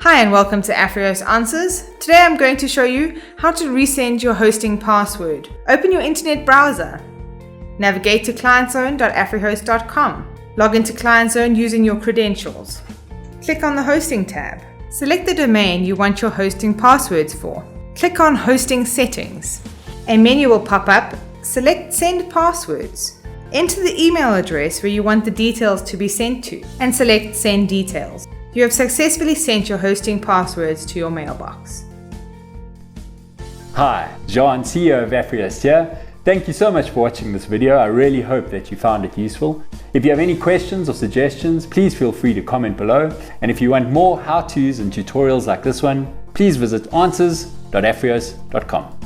Hi and welcome to Afrios Answers. Today I'm going to show you how to resend your hosting password. Open your internet browser. Navigate to clientzone.afrihost.com. Log into ClientZone using your credentials. Click on the Hosting tab. Select the domain you want your hosting passwords for. Click on Hosting Settings. A menu will pop up. Select Send Passwords. Enter the email address where you want the details to be sent to and select Send Details. You have successfully sent your hosting passwords to your mailbox. Hi, John, CEO of Afrios here. Thank you so much for watching this video. I really hope that you found it useful. If you have any questions or suggestions, please feel free to comment below. And if you want more how-tos and tutorials like this one, please visit answers.afrios.com.